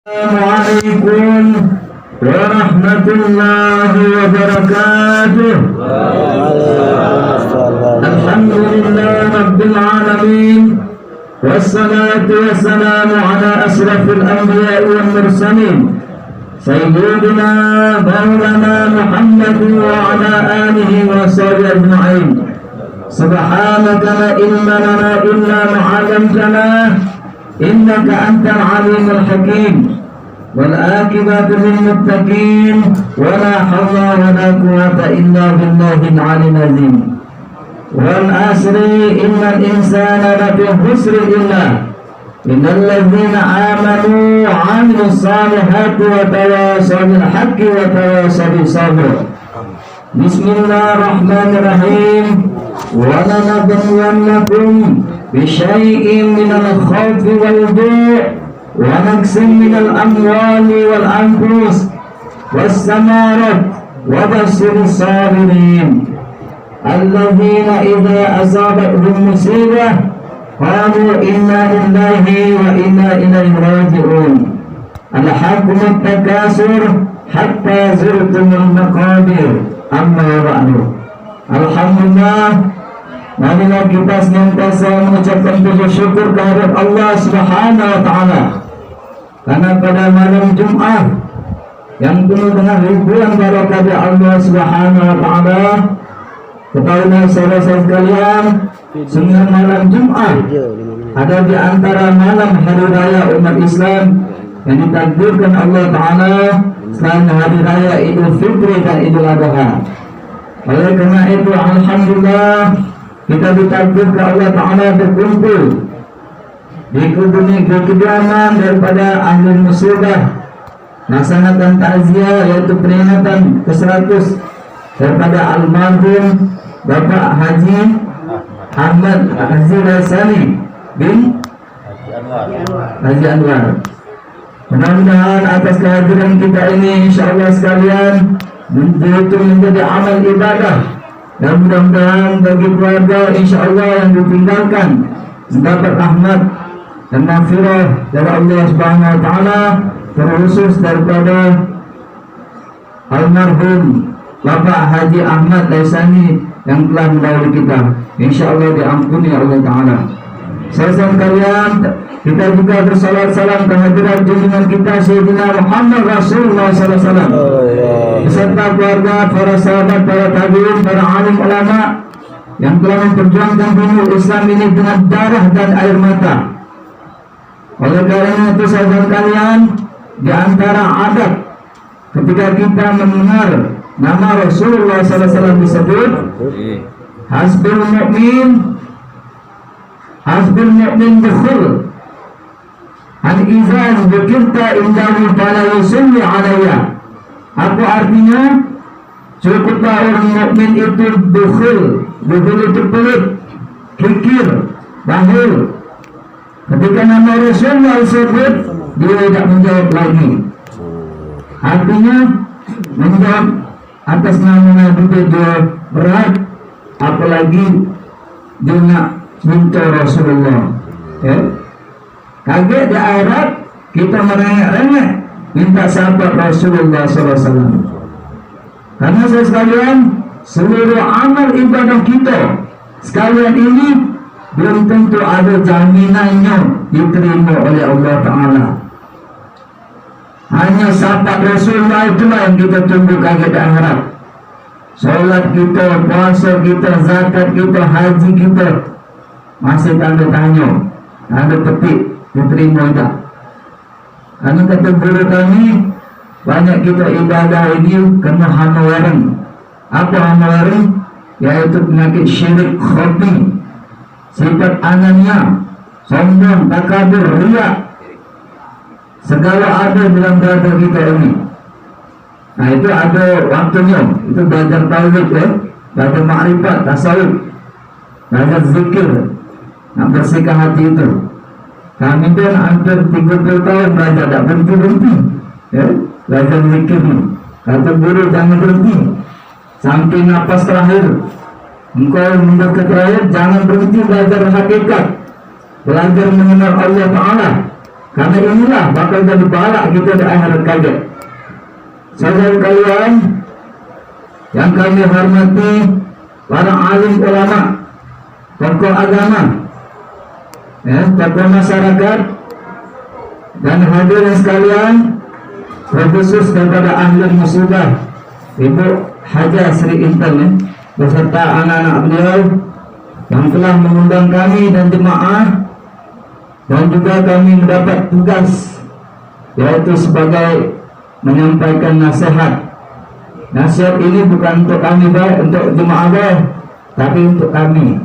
Assalamualaikum warahmatullahi wabarakatuh. Alhamdulillah Rabbil alamin. Wassalatu wassalamu ala asrafil anbiya'i wal mursalin Sayyidina Maulana Muhammad wa ala alihi wa sahbihi ajma'in. Subhanaka la ilma lana illa ma 'allamtana innaka antal alimul hakim. Wal akibatu lil muttaqin wa la hawla wa la quwwata illa billahil aliyyil azim. Wal asri innal insana lafi khusr innal ladzina amanu wa 'amilus salihati wa tawasaw bil haqqi wa tawasaw bis sabr. Bismillahirrahmanirrahim. Wa lanabluwannakum bisyai'in minal khawfi wal ju' wa naqsin minal amwali wal anfus was samarat wa bashshiris sabirin alladzina idza asabatuhum musibah qalu inna lillahi wa inna ilaihi raji'un. Alhaakumut takasur hatta zurtumul maqabir. Amma ba'du. Alhamdulillah, marilah kita senantiasa mengucapkan puji syukur kehadirat Allah Subhanahu wa taala. Karena pada malam Jumat yang penuh dengan ribuan barakah dari Allah Subhanahu wa taala, ketahuilah saudara-saudara sekalian, semua malam Jumat ada di antara malam hari raya umat Islam yang ditakdirkan Allah taala selain hari raya Idul Fitri dan Idul Adha. Oleh karena itu, alhamdulillah, kita ditakdirkan Allah taala berkumpul di kediaman daripada ahli musibah, melaksanakan takziah yaitu peringatan ke-100 daripada almarhum Bapak Haji Ahmad Azhar Hassani bin Haji Anwar. Mudah-mudahan atas kehadiran kita ini insyaallah sekalian menjadi amal ibadah, dan mudah-mudahan bagi keluarga insyaallah yang ditinggalkan mendapat rahmat dan maghfirah dari Allah Subhanahu wa taala, terkhusus daripada almarhum Bapak Haji Ahmad Hassani yang telah mendahului kita, insyaallah diampuni Allah taala. Saudara kalian, kita juga bersalat salam kehadiran junjungan kita Sayyidina Muhammad Rasulullah sallallahu alaihi wasallam beserta keluarga, para sahabat, para tabi'in, para alim ulama yang telah memperjuangkan dunia Islam ini dengan darah dan air mata. Oleh karena itu saudara kalian, di antara adab ketika kita mendengar nama Rasulullah sallallahu alaihi wasallam disebut, hasbul mu'min bikhul an izan dzikirta indahu fala yusalli alayya. Apa artinya? Cukuplah orang mukmin itu bikhul itu pelit, kikir, bakhil. Ketika nama Rasulullah disebut, dia tidak menjawab lagi. Artinya menjawab atas nama Nabi itu berat, apalagi dia nak minta Rasulullah. Kaget di akhirat kita merengek-rengek minta sahabat Rasulullah SAW. Karena saya sekalian, seluruh amal ibadah kita sekalian ini belum tentu ada jaminannya diterima oleh Allah Ta'ala. Hanya sahabat Rasulullah itulah yang kita tunggu kaget di akhirat. Salat kita, puasa kita, zakat kita, haji kita masih tanda tanya, tanda petik, diterima tak? Karena kata guru kami, banyak kita ibadah ini kena hama wareng. Apa hama wareng? Yaitu penyakit syirik khafi, sifat anania, sombong, takabur, riak, segala ada dalam dada kita ini. Nah itu ada waktunya, itu belajar tauhid ya, belajar ma'rifat, tasawuf, belajar zikir, nak bersihkan hati itu. Kami pun hampir 30 tahun belajar, tak berhenti-berhenti ya, belajar zikir ni. Kata guru jangan berhenti sampai nafas terakhir. Engkau mendekat terakhir, jangan berhenti belajar hakikat, belajar mengenal Allah Ta'ala. Karena inilah bakal jadi balak kita di akhirat kaget. Saudara kalian yang kami hormati, para alim ulama, tokoh agama, tokoh masyarakat, dan hadirin sekalian, terkhusus kepada ahli musibah Ibu Haja Sri Intan beserta anak-anak beliau yang telah mengundang kami dan jemaah, dan juga kami mendapat tugas yaitu sebagai menyampaikan nasihat. Nasihat ini bukan untuk kami baik, untuk jemaah baik, tapi untuk kami.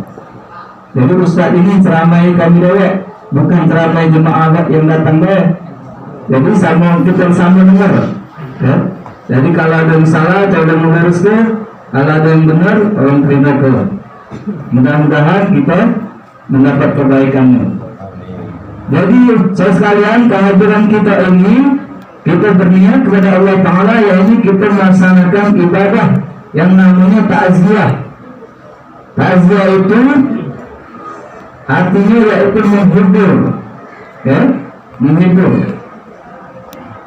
Jadi Ustaz ini ceramai kami baik, bukan ceramai jemaah baik yang datang baik. Jadi sama kita sama dengar. Ya? Jadi kalau ada yang salah, coba meluruskan. Kalau ada yang benar, tolong terima ke. Mudah-mudahan kita mendapat kebaikannya. Jadi saya sekalian, kehadiran kita ini, kita berniat kepada Allah Ta'ala, yaitu kita melaksanakan ibadah yang namanya ta'ziyah. Ta'ziyah itu artinya yaitu menghibur, ya, menghibur.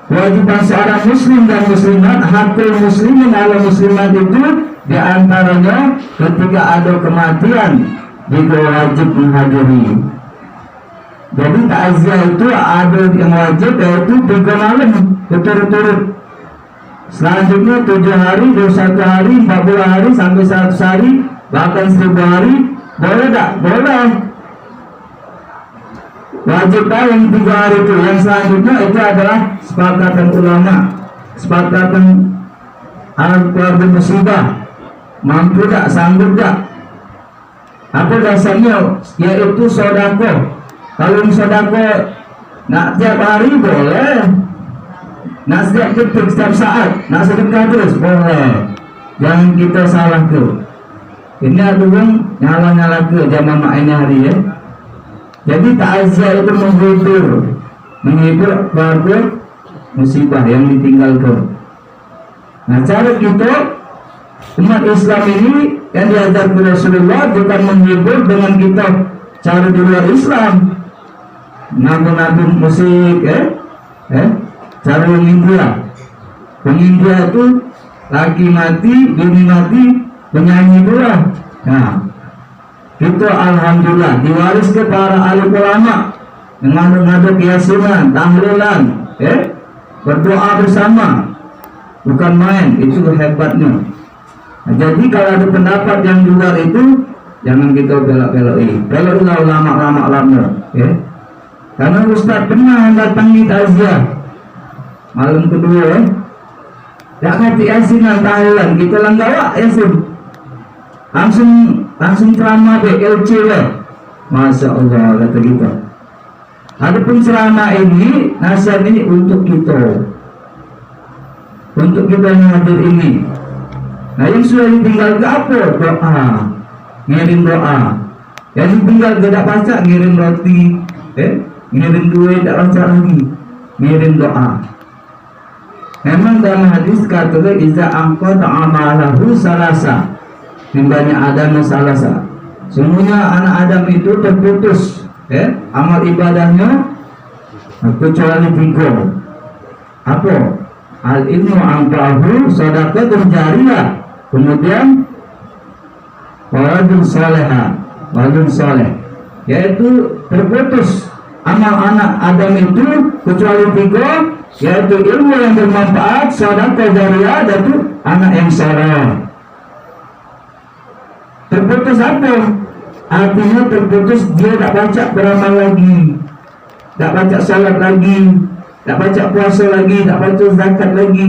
Kewajiban seorang muslim dan muslimat, hakul muslimin ala muslimat itu diantaranya ketika ada kematian juga wajib menghadiri. Jadi takziah itu ada yang wajib, yaitu 3 malam berturut-turut. Selanjutnya 7 hari, 21 hari, 40 hari, sampai 100 hari, bahkan 1000 hari. Boleh tak? Boleh. Wajib yang 3 hari itu. Yang selanjutnya itu adalah sepakatan ulama, sepakatan anak keluarga musibah. Mampu tak? Sanggup tak? Apa dasarnya? Yaitu sedekah. Kalau sedekah nak tiap hari boleh, nak setiap detik, setiap saat, nak sedekah terus boleh. Jangan kita salah tu. Ini adalah nyala-nyala ke zaman mak ini hari ya. Jadi takziah itu menghibur keluarga musibah yang ditinggalkan. Nah, cara kita umat Islam ini yang diajarkan Rasulullah bukan menghibur dengan kita cara di luar Islam, nabung-nabung musik, cara yang India. India itu laki mati, bini mati, penyanyi pula. Nah, kita alhamdulillah diwaris ke para alim ulama dengan mengadu keyakinan, tahlilan, berdoa bersama, bukan main. Itu hebatnya. Nah, jadi kalau ada pendapat yang di luar itu, jangan kita belok-beloki. Beloklah ulama-ulama lama, Karena Ustaz pernah datangi takziah malam kedua, tak ngerti yasinan tahlilan, kita langgawa yasin. Langsung ceramah BLC lah. Masya Allah, kata kita. Adapun ceramah ini, nasihat ini untuk kita, untuk kita yang hadir ini. Nah, yang sudah ditinggal ke apa? Doa, ngirim doa. Yang ditinggal ke tak baca, ngirim roti, ngirim duit, tak baca lagi, ngirim doa. Memang dalam hadis kata iza angkot amalahu salasa, timbanya Adam salasa. Semuanya anak Adam itu terputus, amal ibadahnya kecuali 3. Apa? Al ilmu angkahu sadaqatun jariyah, kemudian waladun soleh, yaitu terputus amal anak Adam itu kecuali 3, yaitu ilmu yang bermanfaat, sedekah jariyah, dan itu anak yang soleh. Terputus apa? Artinya terputus dia tak baca beramal lagi, tak baca salat lagi, tak baca puasa lagi, tak baca zakat lagi,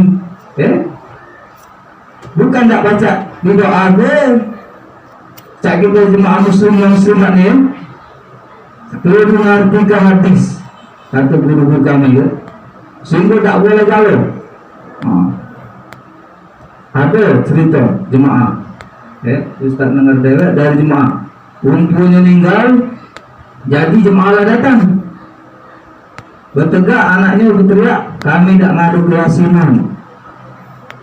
bukan tak baca di doa ke. Cak kita jemaah muslim yang muslimat ni, perlu mengartikan hadis kata guru kami, sehingga tak boleh galau. Ada cerita jemaah, Ustaz dengar dari jemaah, umpunya meninggal, jadi jemaah lah datang, bertegak anaknya berteriak, kami tak ngadu keyasinan.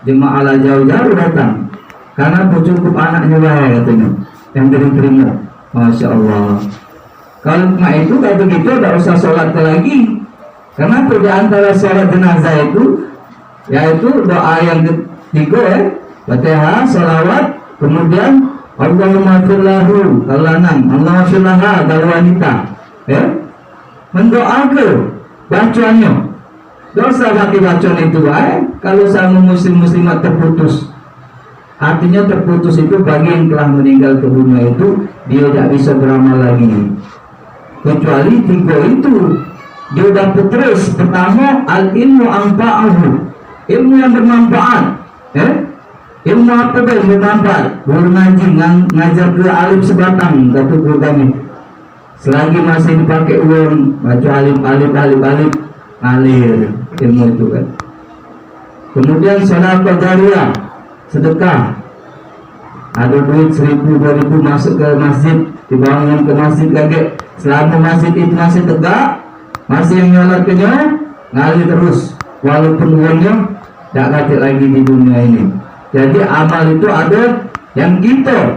Jemaah lah jauh-jauh datang, karena cukup anaknya lah katanya yang terima. Masya Allah. Kalau mak itu kata kita tak usah sholat lagi, Kenapa di antara sholat jenazah itu, yaitu doa yang ketiga, Fatihah, salawat, kemudian Allahumma firlahu kalau lanang, Allahumma firlaha kalau wanita, mendoakan bacaannya. Dosa bagi bacaan itu, kalau sama muslim-muslimat terputus. Artinya terputus itu bagi yang telah meninggal ke dunia itu, dia tidak bisa beramal lagi. Kecuali tiga itu, dia dapat terus. Pertama, al-ilmu anfa'ahu, ilmu yang bermanfaat. Ilmu apa yang bermanfaat? Guru ngaji, ngajar ke alif sebatang, kata guru kami. Selagi masih dipakai uang, baca alif, ngalir ilmu itu kan. Kemudian sedekah jariah, sedekah. Ada duit 1.000, 2.000 masuk ke masjid, dibangun ke masjid lagi. Selama masjid itu masih tegak, masih yang nyolatnya, ngalir terus. Walaupun uangnya tak kacau lagi di dunia ini. Jadi amal itu ada yang kita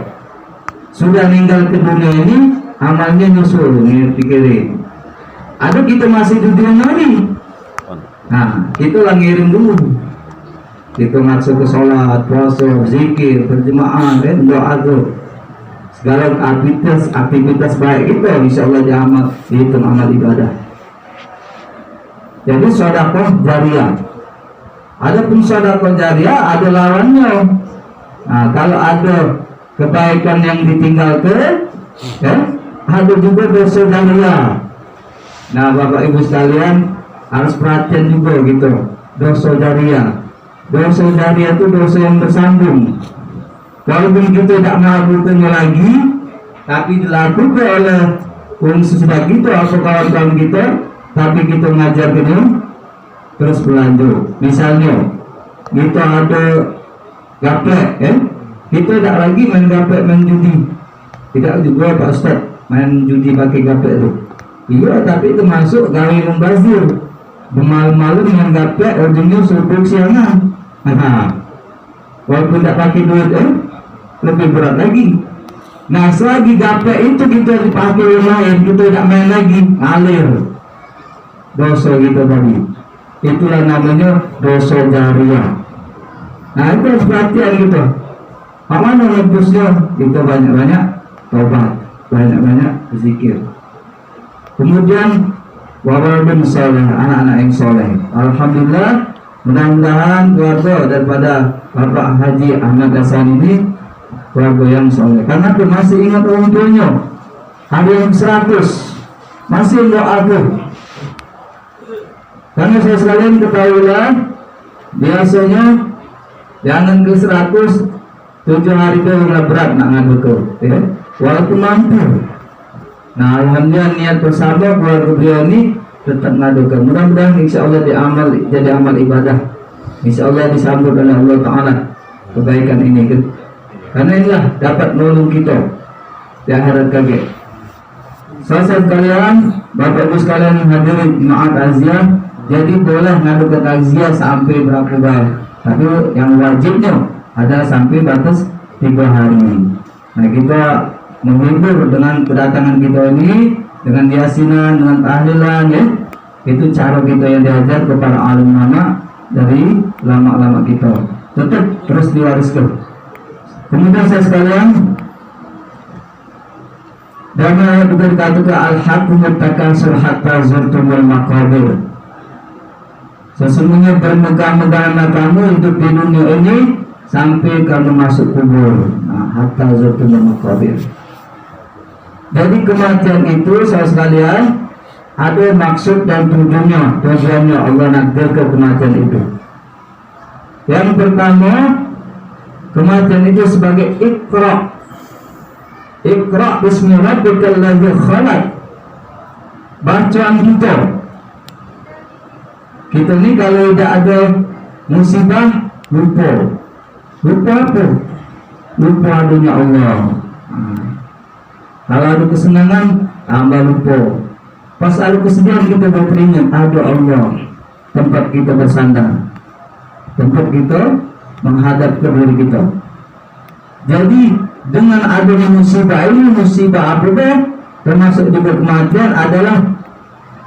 sudah meninggal ke dunia ini, amalnya nyusul, pikirin. Ada kita masih di dunia ini. Nah, itulah ngirim dulu. Kita masuk ke sholat, puasa, zikir, berjemaah, dan doa tuh. Segala aktivitas baik itu insya Allah dihitung amal ibadah. Jadi sedekah jariah. Adapun sedekah jariah ada lawannya. Nah, kalau ada kebaikan yang ditinggalkan, ada juga dosa jariah. Nah, Bapak Ibu sekalian harus perhatian juga gitu. Dosa jariah. Dosa jariah itu dosa yang bersambung. Walaupun kita tidak melakukannya lagi, tapi dilakukan oleh orang sesudah kita atau kawan-kawan kita, tapi kita mengajarkannya terus berlanjut. Misalnya kita ada gaplek, kita tidak lagi main gaplek, main judi. Tidak juga Pak Ustaz main judi pakai gaplek itu. Iya, tapi itu masuk gawe membazir. Malam-malam main gaplek, ujungnya subuh siangan. Walaupun tidak pakai duit, lebih berat lagi. Nah, selagi gaplek itu kita dipakai yang lain, kita tidak main lagi, ngalir dosa kita tadi. Itulah namanya dosa jariah. Nah, itu harus perhatian gitu. Mana nebusnya? Kita banyak-banyak tobat, banyak-banyak berzikir. Kemudian wawaladun soleh, anak-anak yang soleh. Alhamdulillah, mudah-mudahan keluarga daripada Bapak Haji Ahmad Hasan ini keluarga yang soleh. Karena aku masih ingat orang tuanya, ada yang 100 masih doaku. Karena saya sekalian ketahuilah, biasanya jangan ke 100 7 hari itu udah berat nak ngadu ke, walaupun mampu. Nah, alhamdulillah niat bersama keluarga beliau ini tetap ngadu ke. Mudah-mudahan insya Allah jadi amal ibadah. Insya Allah disambut oleh Allah Ta'ala kebaikan ini kan. Karena inilah dapat menolong kita di akhirat kaget. Saudara sekalian, Bapak Ibu sekalian yang hadirin jemaat takziah, jadi boleh ngadu ke takziah sampai berapa bayar. Tapi yang wajibnya ada sampai batas 3 hari. Nah, kita menghibur dengan kedatangan kita ini, dengan yasinan, dengan tahlilan, ya. Itu cara kita yang diajar kepada alim ulama dari lama-lama kita. Tetap terus diwariskan. Kemudian saya sekalian, dan juga dikatakan al-hakumut takasur hatta zurtumul maqabir. Sesungguhnya bermegah-megahan kamu hidup di dunia ini sampai kamu masuk kubur. Nah, hatta zurtumul maqabir. Jadi kematian itu saya sekalian ada maksud dan tujuannya Allah nakdir ke kematian itu. Yang pertama, kematian itu sebagai Iqra bismi rabbikal ladzi khalaq. Bacaan kita ini kalau tidak ada musibah, lupa apa? Lupa adanya Allah. Kalau ada kesenangan, tambah lupa. Pas ada kesedihan kita beringat ada Allah, tempat kita bersandar, tempat kita menghadap ke diri kita. Jadi dengan adanya musibah ini, musibah apa? Termasuk juga kematian adalah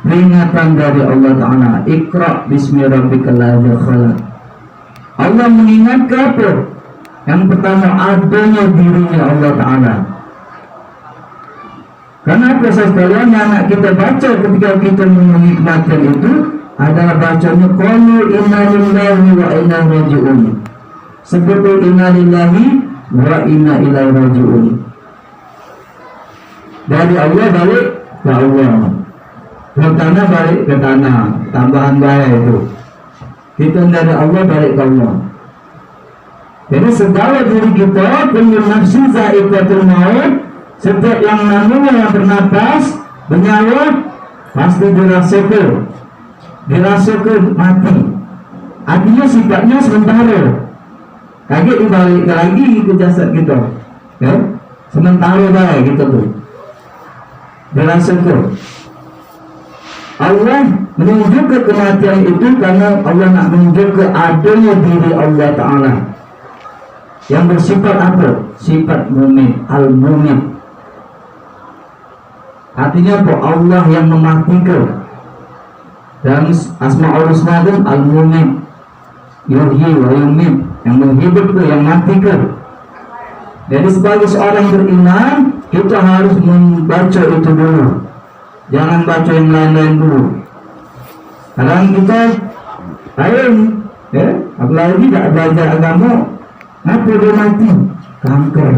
peringatan dari Allah Ta'ala. Iqra bismi rabbikal ladzi khalaq. Allah mengingatkan apa? Yang pertama, adanya dirinya Allah Ta'ala. Kenapa sekalian anak kita baca ketika kita menikmati itu adalah bacanya qalu inna lillahi wa inna ilaihi raji'un. Sebetulnya inna lillahi wa inna ilaihi raji'un. Dari Allah balik ke Allah, ke tanah balik ke tanah. Tambahan baik itu. Kita dari Allah balik ke Allah. Jadi segala diri kita kullu nafsin za'iqatul maut. Setiap yang namanya yang bernapas, bernyawa, pasti dirasakan mati. Artinya sifatnya sementara. Kaget dibalik lagi ke jasad kita, ya? Sementara baik gitu tuh. Dirasakan. Allah menunjukkan kematian itu karena Allah nak menunjukkan adanya diri Allah Ta'ala yang bersifat apa? Sifat mu'min, al-mu'min. Artinya apa? Allah yang mematikan. Dan Asma'ul Husna al-mu'min, yuhyi wa yumiit, yang menghidupkan, yang matikan. Jadi sebagai seorang beriman, kita harus membaca itu dulu. Jangan baca yang lain-lain dulu. Kadang kita lain, ya, apalagi tidak belajar agama. Kenapa dia mati? Kanker.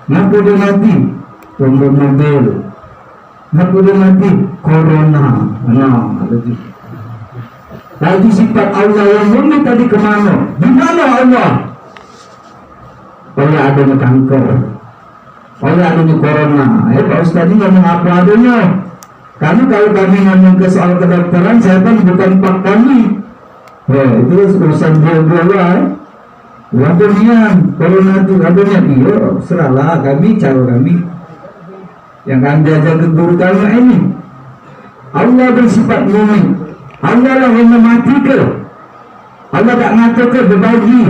Kenapa dia mati? Tombol mobil. Kenapa dia mati? Corona. Tadi sifat Allah yang murni tadi kemana? Di mana Allah? Oleh adanya kanker, oleh adanya corona. Pak Ustaz ini ngomong apa adanya? Karena kalau kami ngomong ke soal kedokteran, setan bukan pak kami. Itu urusan dia. Wadonian, corona itu adanya dia. Serahlah kami, cara kami. Yang akan diajar ke guru kami ini. Allah bersifat mu'min. Allah lah yang mematikan. Allah tak ngatakan berbagi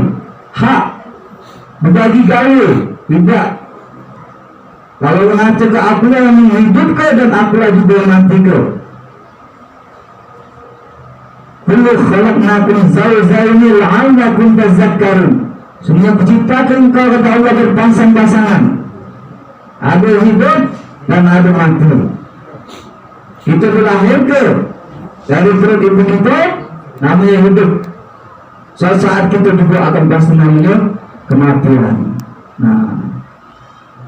hak, berbagi gaya. Tidak. Kalau mengatakan aku lah yang menghidupkan dan aku lah juga yang mematikan. Kullu khalaqnakum zawjaini la'allakum tadhakkarun. Semua diciptakan engkau kata Allah berpasang-pasangan. Ada hidup dan ada mati. Kita dilahirkan dari perut ibu kita, namanya hidup. Suatu saat kita juga akan pasti namanya kematian. Nah,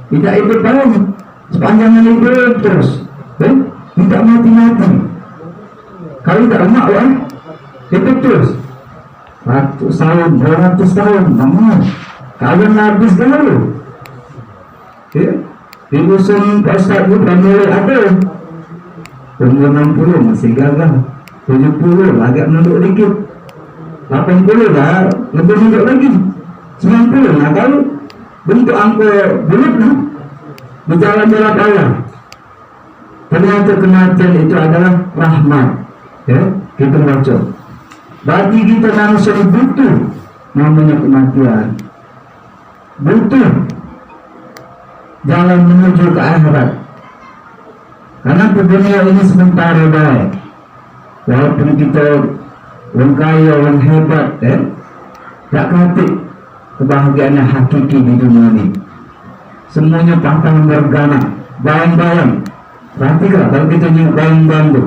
tidak hidup baru sepanjang hidup terus, tidak mati-mati. Kalau tidak lemak, hidup terus 100 tahun, 200 tahun, namun kalau habis dulu, ya. Di musim Ustaz itu mulai ada umur 60 masih gagah, 70 agak menunduk dikit, 80 dah lebih menunduk lagi, 90. Nah kalau bentuk angka bulat berjalan-jalan Allah, ternyata kematian itu adalah rahmat, ya kita baca. Bagi kita manusia butuh namanya kematian, butuh jalan menuju ke akhirat. Karena dunia ini sementara baik. Walaupun kita orang kaya, orang hebat, tak khawatir kebahagiaan yang hakiki di dunia ini. Semuanya pantang bergana, bayang-bayang. Perhatikan kalau kita nyok bayang-bayang tu,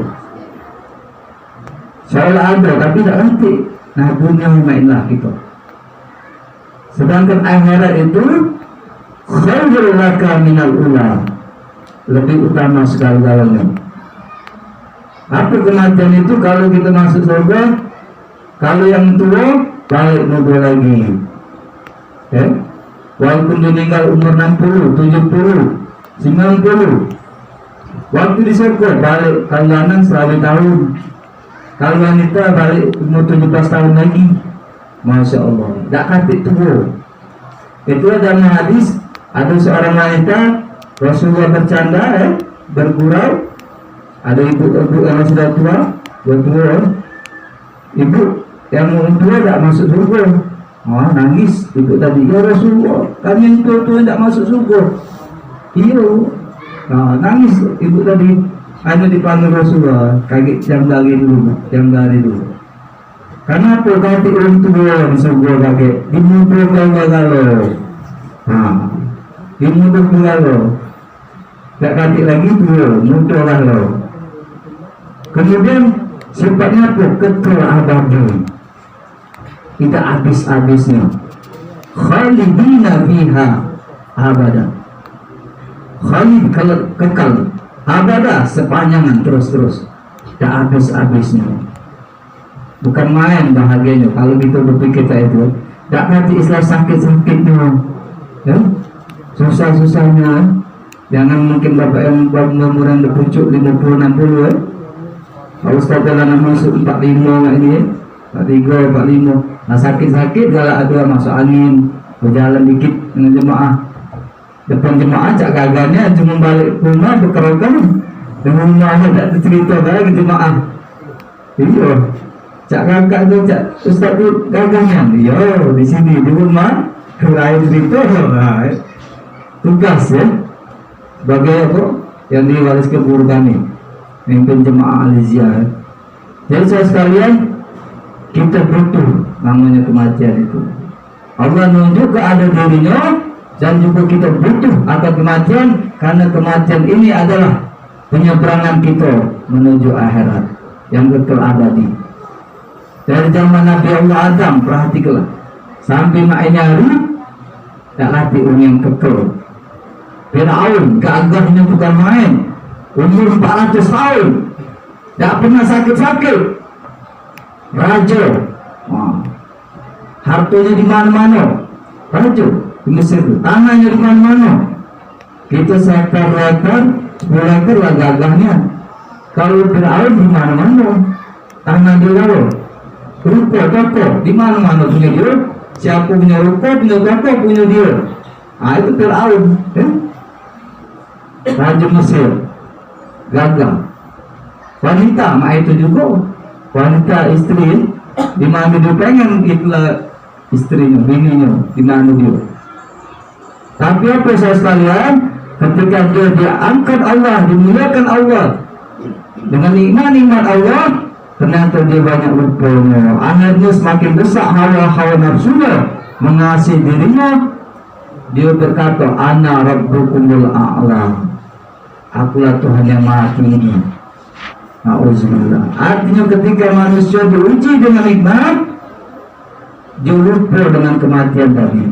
seolah ada tapi tak nanti. Nah dunia mainlah kita. Sedangkan akhirat itu khairul laka minal ula, lebih utama segala-galanya. Apa kematian itu? Kalau kita masuk surga, kalau yang tua balik muda lagi, walaupun dia meninggal umur 60, 70, 90, waktu di surga balik kalianan 100 tahun. Kalau wanita balik umur 17 tahun lagi, Masya Allah, tak katik tua. Itu dalam hadis. Ada seorang wanita, Rasulullah bercanda, bergurau. Ada ibu-ibu yang sudah tua, ibu yang tua tak masuk surga. Nangis ibu tadi, ya Rasulullah, kami yang tua-tua tak masuk surga. Iya, nangis ibu tadi. dipanggil Rasulullah, kaget jam dari dulu. Kenapa kata orang tua sebuah kaget? Dimudahkan kalau, dimudahkan kalau, tak kata lagi tua, mudah kalau. Kemudian sifatnya apa? Kekal abadi, tidak habis-habisnya. Khalidina fiha abada. Khalid kekal abada, sepanjangan terus tak habis-habisnya. Bukan main bahagianya kalau kita berpikir itu. Tak kata istilah sakit-sakitnya, ya? Susah-susahnya. Jangan mungkin bapak yang berumuran berpucuk 50-60 ya. Kalau Ustaz dalam masuk 45 ini ya. 43, 45. Nah sakit-sakit kalau ada masuk angin, berjalan dikit dengan jemaah. Depan jemaah cak gaganya cuma balik rumah berkerokan. Dengan rumahnya tak cerita lagi jemaah. Iya. Cak kakak tu cak Ustaz tu gagahnya. Iya di sini di rumah lain cerita. Tugas ya. Sebagai apa yang diwariskan guru kami, memimpin jemaah Alizia. Jadi saya sekalian, kita butuh namanya kematian itu. Allah menunjuk ke ada dirinya dan juga kita butuh akan kematian, karena kematian ini adalah penyeberangan kita menuju akhirat yang kekal abadi. Dari zaman Nabi Allah Adam, perhatikanlah, sampai mak nyari tak latih yang kekal. Fir'aun keagahnya bukan main, umur 400 tahun, tak pernah sakit-sakit. Raja, hartanya di mana-mana. Raja di Mesir, tanahnya di mana-mana. Kita sektor-lektor, 10 ekor lah gagahnya. Kalau Fir'aun di mana-mana, tanah dia lalu. Ruko, toko, di mana-mana punya dia. Siapa punya ruko, punya toko, punya dia. Itu Fir'aun. Raja Mesir gagal. Wanita mak itu juga, wanita istri di mana dia pengen itulah istrinya, bininya di mana dia. Tapi apa saya sekalian, ketika dia diangkat Allah, dimuliakan Allah dengan nikmat Allah, ternyata dia banyak lupanya. Akhirnya semakin besar hawa nafsunya mengasihi dirinya. Dia berkata, ana rabbukumul a'la, akulah Tuhan yang maha tinggi. Auzubillah. Artinya ketika manusia diuji dengan nikmat, dia lupa dengan kematian tadi.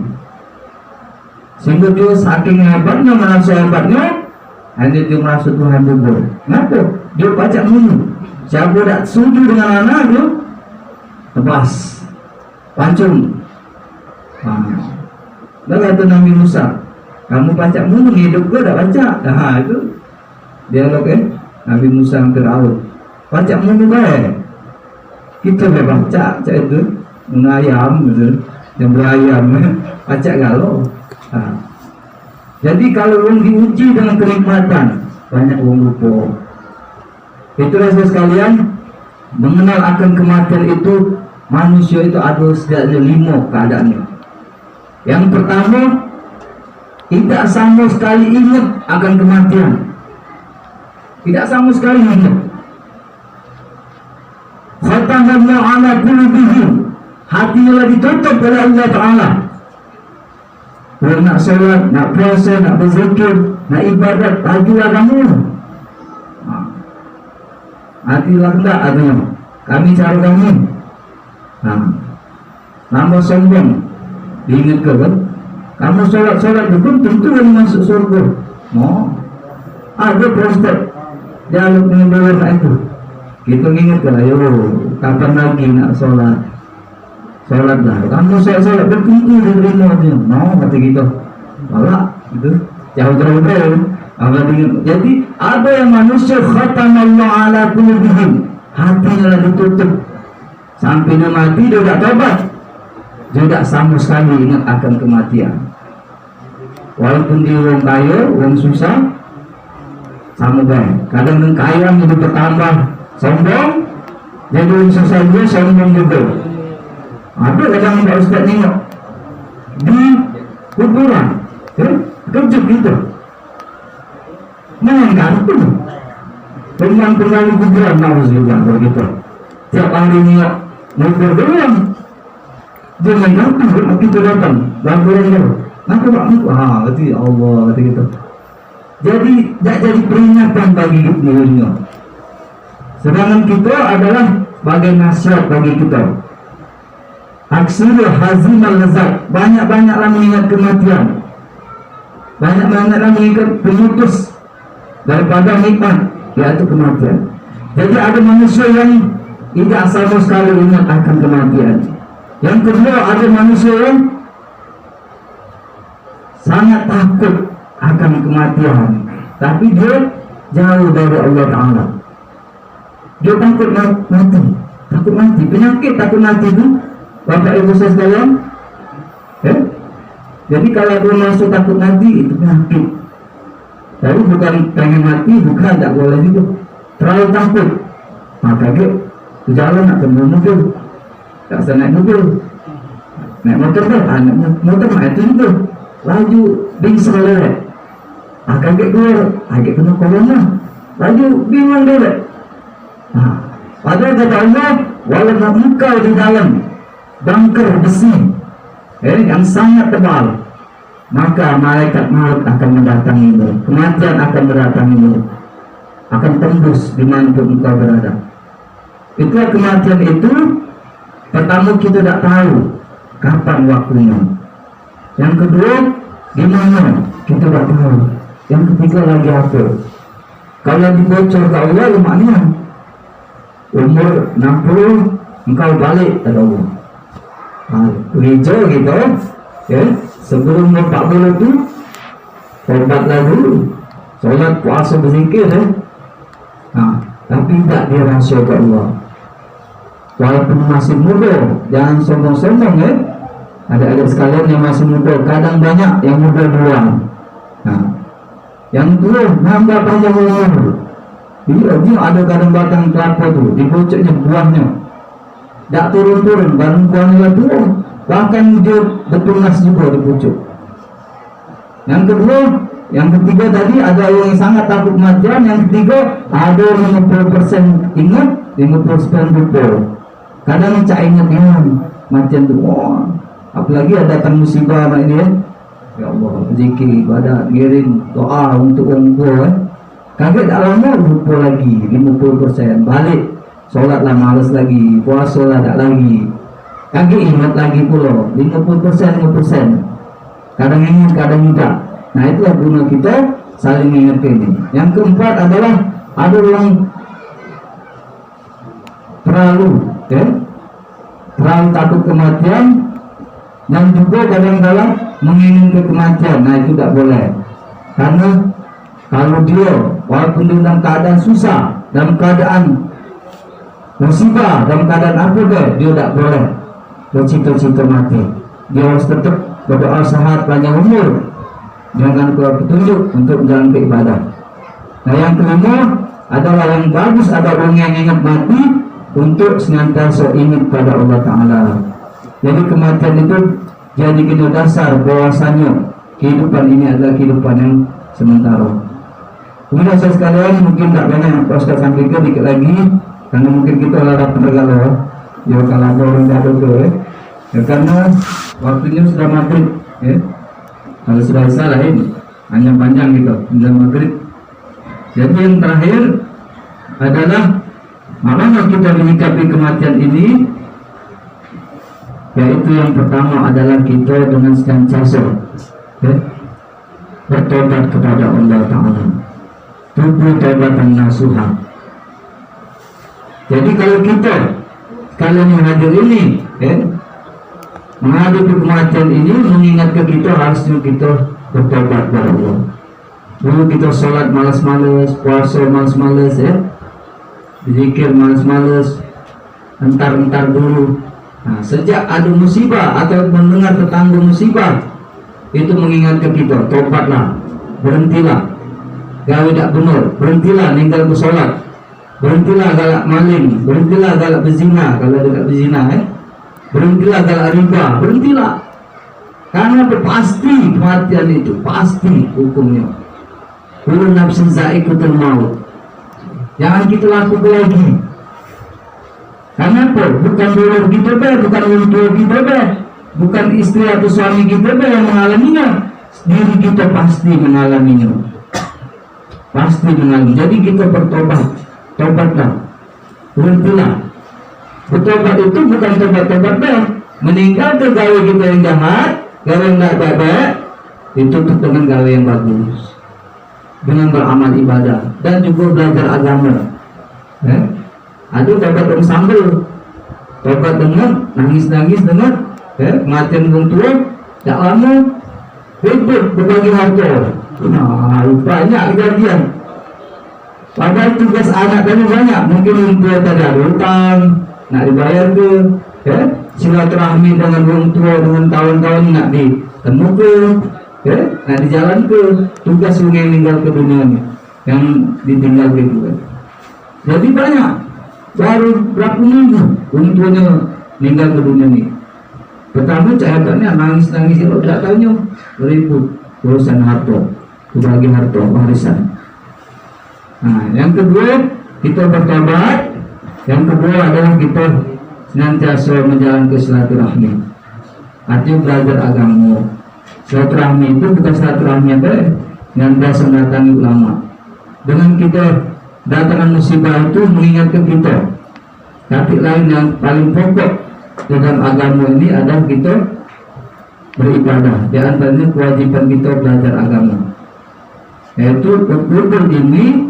Sehingga dia saking hebatnya, merasa hebatnya, hanya dia merasa Tuhan juga. Kenapa? Dia pacak mulu. Siapa tak setuju dengan anak dia, tebas, pancung. Dan kata Nabi Musa, kamu baca mulu hidup gue dah baca. Itu dialog Nabi Musa dan Fir'aun. Baca mulu kita baca itu mengayam gitu, yang berayam baca galau. Jadi kalau orang diuji dengan kenikmatan, banyak orang lupa. Itulah sekalian, mengenal akan kematian itu, manusia itu ada setidaknya 5 keadaannya. Yang pertama, tidak sama sekali ingat akan kematian. Tidak sama sekali ingat. Khatamallahu ala qulubihim, hatinya ditutup oleh Allah Ta'ala. Kalau nak salat, nak puasa, nak berzikir, nak ibadat, hajilah kamu. Hatilah tidak adanya. Kami cara kami. Nama sombong. Diingat ke kan? Kamu solat itu pun tentu yang masuk surga. Ada prostat dialog dengan bawah itu. Kita ingat ke, ayo kapan lagi nak solat? Solat lah. Kamu solat berkumpul di rumah aja. Kata kita. Malah itu jauh-jauh. Jadi ada yang manusia khatamallahu ala qulubihim, hatinya ditutup sampai dia mati dia tak tobat. Dia tak sama sekali ingat akan kematian. Walaupun dia orang kaya, orang susah, sama baik. Kadang orang kaya jadi bertambah sombong, jadi orang susah juga sombong juga. Ada kadang Pak Ustaz tengok di kuburan, kejut gitu. Main kartu, Teman kembali kuburan nauzubillah begitu. Tiap hari niat ngumpul doang. Jangan datang, kita datang. Laporan dia. Kenapa Pak? Kata Allah, kata gitu. Jadi, tak jadi peringatan bagi dunia. Sedangkan kita adalah sebagai nasihat bagi kita. Aksiru hazimal lazat. Banyak-banyaklah mengingat kematian. Banyak-banyaklah mengingat pemutus daripada nikmat, yaitu kematian. Jadi ada manusia yang tidak sama sekali ingat akan kematian. Yang kedua, ada manusia yang sangat takut akan kematian, tapi dia jauh dari Allah Ta'ala. Dia takut mati, penyakit takut mati itu, Bapak Ibu saya sekalian. Jadi kalau dia masuk takut mati, itu penyakit. Tapi bukan pengen mati, bukan, tak boleh itu. Terlalu takut, maka dia jalan nak temu mobil, tak usah naik mobil, naik motor tu, naik motor naik tu, laju bingsang lelek. Kaget keluar, kaget kena corona, laju bingung lelek. Padahal kata Allah, walaupun engkau di dalam bunker besi yang sangat tebal, maka malaikat maut akan mendatangimu, kematian akan mendatangimu, akan tembus di mana engkau berada. Itulah kematian itu. Pertama, kita tidak tahu kapan waktunya. Yang kedua, di mana kita tidak tahu. Yang ketiga lagi apa? Kalau dibocor ke Allah, maknanya umur 60 engkau balik ke Allah. Hijau gitu, ya. Sebelum umur 40 itu tobatlah dulu, solat, puasa, berzikir, ya. Tapi tidak dirahsia ke Allah. Walaupun masih muda, jangan sombong-sombong, ya. Adik-adik sekalian yang masih muda, kadang banyak yang muda duluan. Yang tua nambah panjang umur. Dia ada kadang batang kelapa tu, dibocoknya buahnya, tak turun-turun, barang buahnya tua, bahkan dia bertunas juga dibocok. Yang kedua, yang ketiga tadi ada orang yang sangat takut kematian. Yang ketiga, ada 50% ingat, 50% lupa. Kadang cak ingat kematian tu, apalagi ada datang musibah macam ini, ya Allah, zikir, ibadat, giring, doa untuk orang tua, kaget tak lama lupa lagi 50%, balik solatlah malas lagi, puasa lah tak lagi, kaget ingat lagi pula 50%. Kadang ingat, kadang tidak. Nah, itulah guna kita saling mengingatkan ini. Yang keempat adalah ada orang terlalu takut kematian dan juga kadang-kadang menginginkan kematian. Nah, itu tidak boleh. Karena kalau dia walaupun dalam keadaan susah, dalam keadaan musibah, dalam keadaan apa dia tidak boleh bercita-cita mati. Dia harus tetap berdoa sehat, panjang umur, jangan keluar petunjuk untuk menjalankan ibadah. Nah, yang kelima adalah yang bagus, ada orang yang ingat mati untuk senantiasa ingat pada Allah Ta'ala. Jadi kematian itu jadi kena dasar bahwasanya kehidupan ini adalah kehidupan yang sementara. Kemudian saya sekalian, mungkin tak banyak Ustaz sampaikan dikit lagi, karena mungkin kita larang penegala ya, kalau ada orang jatuh tu ya, karena waktunya sudah maghrib, ya. Kalau sudah isya lain, hanya panjang gitu, hingga maghrib. Jadi yang terakhir adalah bagaimana kita menyikapi kematian ini, yaitu yang pertama adalah kita dengan senantiasa bertobat kepada Allah Ta'ala, tubuh taubatan nasuha. Jadi kalau kita kalian yang hadir ini menghadapi kematian ini, mengingatkan kita harusnya kita bertobat kepada Allah. Dulu kita sholat malas-malas, puasa malas-malas, zikir malas-malas, entar-entar dulu. Nah, sejak ada musibah atau mendengar tetangga musibah, itu mengingatkan kita, tobatlah, berhentilah gawe tak benar, berhentilah ninggal bersolat, berhentilah galak maling, berhentilah galak berzina kalau dekat berzina, berhentilah galak riba, berhentilah. Karena pasti kematian itu, pasti hukumnya. Kullu nafsin za'iqatul maut. Jangan kita lakukan lagi. Karena apa? Bukan dulur kita bukan orang tua kita bukan istri atau suami kita yang mengalaminya. Diri kita pasti mengalaminya. Pasti mengalami. Jadi kita bertobat. Tobatlah. Berhentilah. Bertobat itu bukan tobat-tobat meninggalkan gawe kita yang jahat, gawe yang tidak baik, ditutup dengan gawe yang bagus, dengan beramal ibadah dan juga belajar agama. Ada tobat dengan sambel, tobat dengan nangis-nangis dengan kematian orang tua, tak lama ribut berbagi harta. Nah, banyak kejadian. Padahal tugas anak tadi banyak, mungkin orang tua tadi ada hutang, nak dibayar ke, silaturahmi dengan orang tua, dengan kawan-kawan nak ditemu ke, nak dijalan ke, tugas yang meninggal ke dunia ini, yang ditinggal gitu kan. Jadi banyak, baru berapa minggu orang tuanya meninggal ke dunia ini. Pertama cahabatnya nangis-nangis, kalau tidak tahunya beribut urusan harta, berbagi harta, warisan. Nah, yang kedua kita bertobat. Yang kedua adalah kita senantiasa menjalankan silaturahmi. Artinya belajar agama. Silaturahmi itu bukan silaturahmi apa? Senantiasa mendatangi ulama. Dengan kita datangkan musibah itu mengingatkan kita. Tapi lain yang paling pokok dalam agama ini adalah kita beribadah. Di antaranya kewajiban kita belajar agama. Yaitu berkumpul ini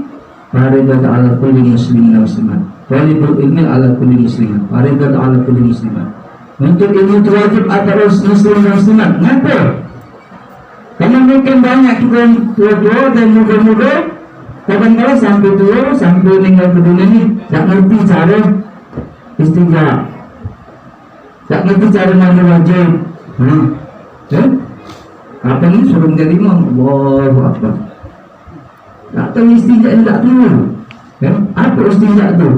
faridat ala kulli muslimin dan muslimat. Walibul ilmi ala kulli muslimat. Faridat ala kulli muslimat. Untuk ilmu itu wajib atas muslim dan muslimat. Kenapa? Karena mungkin banyak kita tua-tua dan muda-muda, kadang-kadang sampai tua, sampai meninggal ke dunia ini tak ngerti cara istinja, tak ngerti cara mandi wajib. Apa ini suruh menjadi imam? Allahu Akbar. Tak tahu istinja ini tak tahu. Apa istinja itu?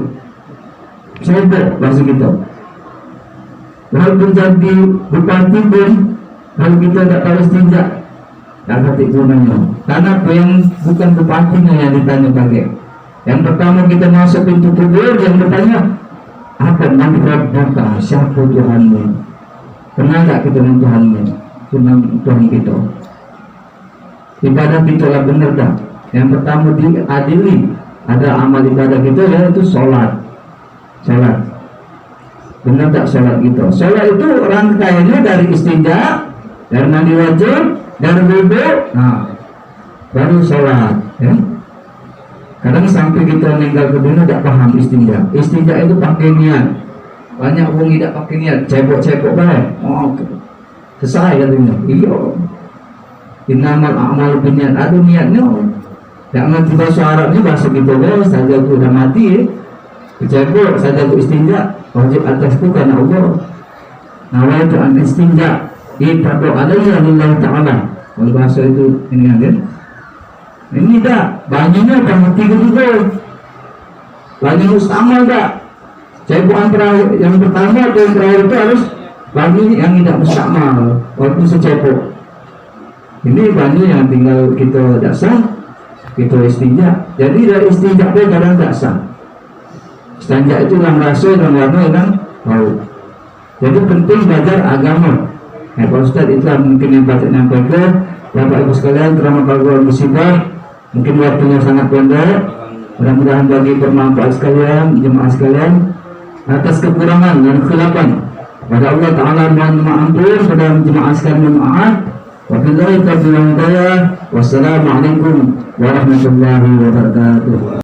Sebab bahasa kita. Walaupun jadi bupati pun, kalau kita tak tahu istinja, tak ngerti gunanya. Karena apa yang bukan bupatinya yang ditanya pakai. Yang pertama kita masuk pintu kubur, yang bertanya, apa nama Rabbuka? Siapa Tuhanmu? Kenal tak kita dengan Tuhanmu? Tuhan kita. Ibadah kita lah benar tak? Yang pertama diadili, ada amal ibadah kita yaitu sholat. Sholat benar tak sholat kita? Sholat itu rangkaiannya dari istinja, dari mandi wajib, dari wudu, baru sholat. Kadang sampai kita meninggal ke dunia tidak paham istinja. Istinja itu pakai niat. Banyak orang tidak pakai niat, cebok-cebok baik. Selesai katanya. Iya. Innamal a'malu binniyat. Ada niatnya. Jangan tiba Arabnya bahasa kita saja aku dah mati, kecebok saja aku istinja, wajib atasku karena Allah. Nawaitu an istinja, ibadah alayya lillahi ta'ala. Kalau bahasa itu ini kan? Ini tak, banyunya dah mati juga. Banyu amal tak. Cebokan terakhir yang pertama atau yang terakhir itu harus banyu yang tidak mustamal, walaupun secebok. Ini banyu yang tinggal kita tak sah. Itu istinja. Jadi dari istinja itu kadang tak sah. Istinja itu dalam rasa, dalam warna, dalam bau. Jadi penting belajar agama. Pak Ustaz Islam mungkin yang patut nyampaikan. Bapak Ibu sekalian, terima kasih musibah. Mungkin waktunya sangat pendek. Mudah-mudahan bagi bermanfaat sekalian, jemaah sekalian. Atas kekurangan dan kekhilapan, pada Allah Ta'ala mohon ampun, pada jemaah sekalian maaf. Wabillahi taufiq wal hidayah. Wassalamualaikum warahmatullahi wabarakatuh.